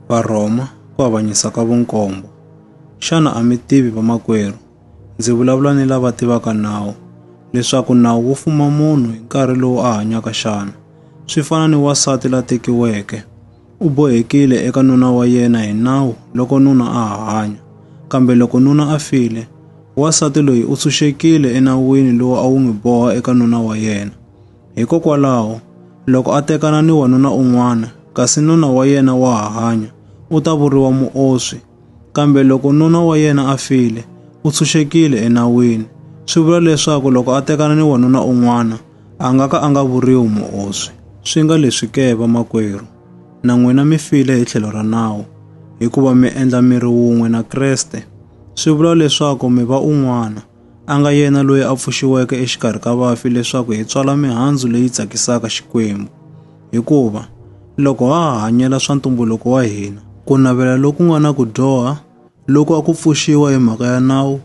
Varhoma ku avanyisa ka vunkombo. Xana a mi tivi vamakwerhu, ndzi vulavula ni lava tivaka nawu, leswaku nawu wu fuma munhu hi nkarhi lowu a hanyaka xana. Swi fana ni wasati la tekiweke, u bohekile eka nuna wa yena hi nawu loko nuna a hanya. Kambe loko nuna a file, wasati loyi u tshunxekile enawini lowu a wu n'wi boha eka nuna wa yena. Hikokwalaho, loko a tekana ni wanuna un'wana, kasi nuna wa yena wa ha hanya, u ta vuriwa muoswi. Kambe loko nuna wa yena a file, u tshunxekile enawini. Swi vula leswaku loko a tekana ni wanuna un'wana, a nga ka a nga vuriwi muoswi. Swi nga leswi ke vamakwerhu, na n'wina mi file hi tlhelo ra nawu, hikuva mi endla miri wun'we na Kreste. Swi vula leswaku mi va un'wana, a nga yena loyi a pfuxiweke exikarhi ka vafi leswaku hi tswala mihandzu leyi tsakisaka Xikwembu. Hikuva loko ha hanyela swa ntumbuluko wa hina, ku navela loku nga na ku dyoha, loko a ku pfuxiwa hi mhaka ya nawu,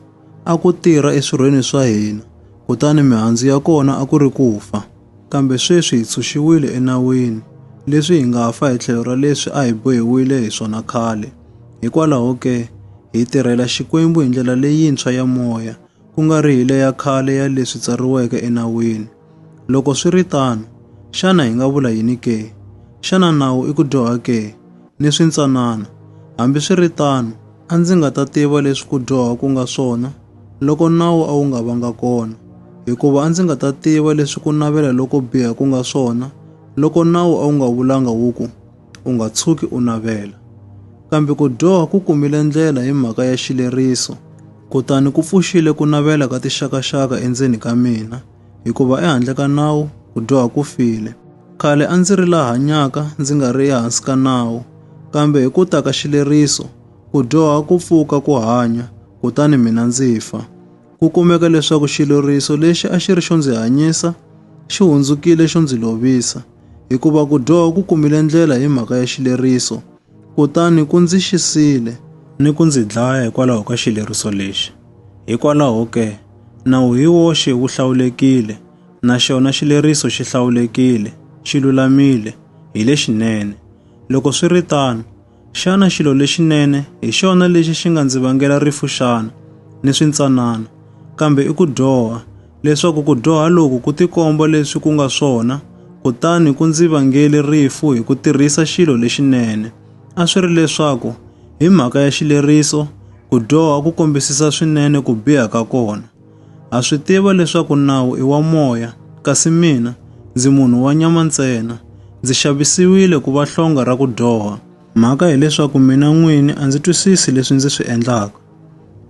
a ku tirha eswirhweni swa hina, kutani mihandzu ya kona a ku ri ku fa. Kambe sweswi hi tshunxiwile enawini, leswi hi nga fa hi tlhelo ra leswi a hi bohiwile hi swona khale. Hikwalaho ke, hi tirhela Xikwembu hi ndlela leyintshwa ya moya, ku nga ri hi le ya khale ya leswi tsariweke enawini. Loko swi ri tano, xana hi nga vula yini ke? Xana nawu i ku dyoha ke? Ni swintsanana. Hambi swi ri tano, a ndzi nga ta tiva leswi ku dyoha ku nga swona, loko nawu a wu nga vanga kona. Hikuva a ndzi nga ta tiva leswi ku navela loko biha ku nga swona, loko nawu a wu nga vulanga wu ku, u nga tshuki u navela. Kambe ku dyoha ku kumile ndlela hi mhaka ya xileriso, kutani ku pfuxile ku navela ka tixakaxaka endzeni ka mina, hikuva ehandle ka nawu, ku dyoha ku file. Khale a ndzi ri la hanyaka ndzi nga ri ehansi ka nawu, kambe hi ku ta ka xileriso, ku dyoha ku pfuka ku hanya, kutani mina ndzi fa. Ku kumeka leswaku xileriso lexi a xi ri xo ndzi hanyisa, xi hundzukile xo ndzi lovisa, hikuva ku dyoha ku kumile ndlela hi mhaka ya xileriso, kutani ku ndzi xisile ni ku ndzi dlaya hikwalaho ka xileriso lexi. Hikwalaho ke, nawu hi woxe wu hlawulekile, na xona xileriso xi hlawulekile, xi lulamile, hi lexinene. Loko swi ri tano, xana xilo lexinene hi xona lexi xi nga ndzi vangela rifu xana, ni swintsanana. Kambe i ku dyoha, leswaku ku dyoha loku ku tikomba leswi ku nga swona, kutani ku ndzi vangele rifu hi ku tirhisa xilo lexinene. A swi ri leswaku, hi mhaka ya xileriso, ku dyoha ku kombisisa swinene ku biha ka kona. Ha swi tiva leswaku nawu i wa moya, kasi mina, ndzi munhu wa nyama ntsena, ndzi xavisiwile ku va hlonga ra ku dyoha. Mhaka hileswaku mina n'wini a ndzi twisisi leswi ndzi swi endlaka.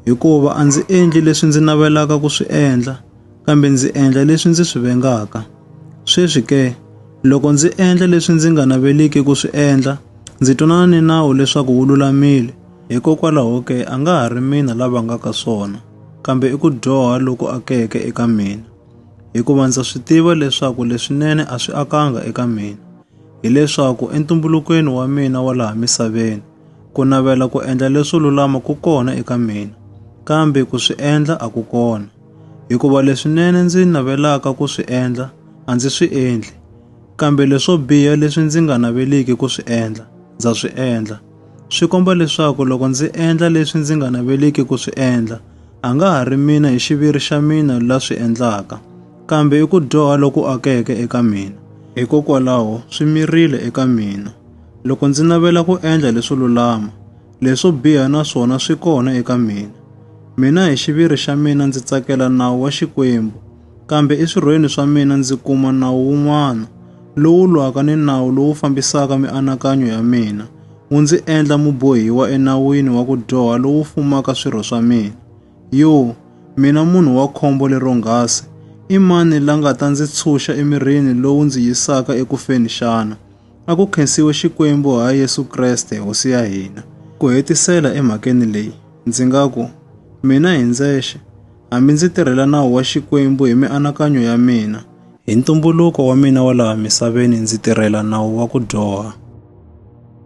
Hikuva a ndzi endli leswi ndzi navelaka ku swi endla, kambe ndzi endla leswi ndzi swi vengaka. Sweswi ke, loko ndzi endla leswi ndzi nga naveliki ku swi endla, ndzi twanana ni nawu leswaku wu lulamile. Hikokwalaho ke a nga ha ri mina la vangaka swona, kambe i ku dyoha loku akeke eka mina. Hikuva ndza swi tiva leswaku leswinene a swi akanga eka mina. Hileswaku entumbulukweni wa mina wa laha misaveni, ku navela ku endla leswo lulama ku kona eka mina, kambe ku swi endla a ku kona. Hikuva leswinene ndzi navelaka ku swi endla, a ndzi swi endli. Kambe leswo biha leswi ndzi nga naveliki ku swi endla, ndza swi endla. Swi komba leswaku loko ndzi endla leswi ndzi nga naveliki ku swi endla, a nga ha ri mina hi xiviri xa mina la swi endlaka, kambe i ku dyoha loku akeke eka mina. Hikokwalaho swi mirile eka mina. Loko ndzi navela ku endla leswo lulama, leswo biha na swona swi kona eka mina. Mina hi xiviri xa mina ndzi tsakela nawu wa Xikwembu, kambe eswirhweni swa mina ndzi kuma nawu wun'wana, lowu lwaka ni nawu lowu fambisaka mianakanyo ya mina, wu ndzi endla mubohiwa enawini wa ku dyoha lowu fumaka swirho swa mina. Mina munhu wa khombo lero nghasi, i mani la nga ta ndzi tshunxa emirini lowu ndzi yisaka ekufeni xana? A ku khensiwe Xikwembu ha Yesu Kreste Hosi ya hina. Ku hetisela emhakeni leyi, ndzi nga ku, mina hi ndzexe, hambi ndzi tirhela nawu wa Xikwembu hi mianakanyo ya mina, hi ntumbuluko wa mina wa laha misaveni ndzi tirhela nawu wa ku dyoha.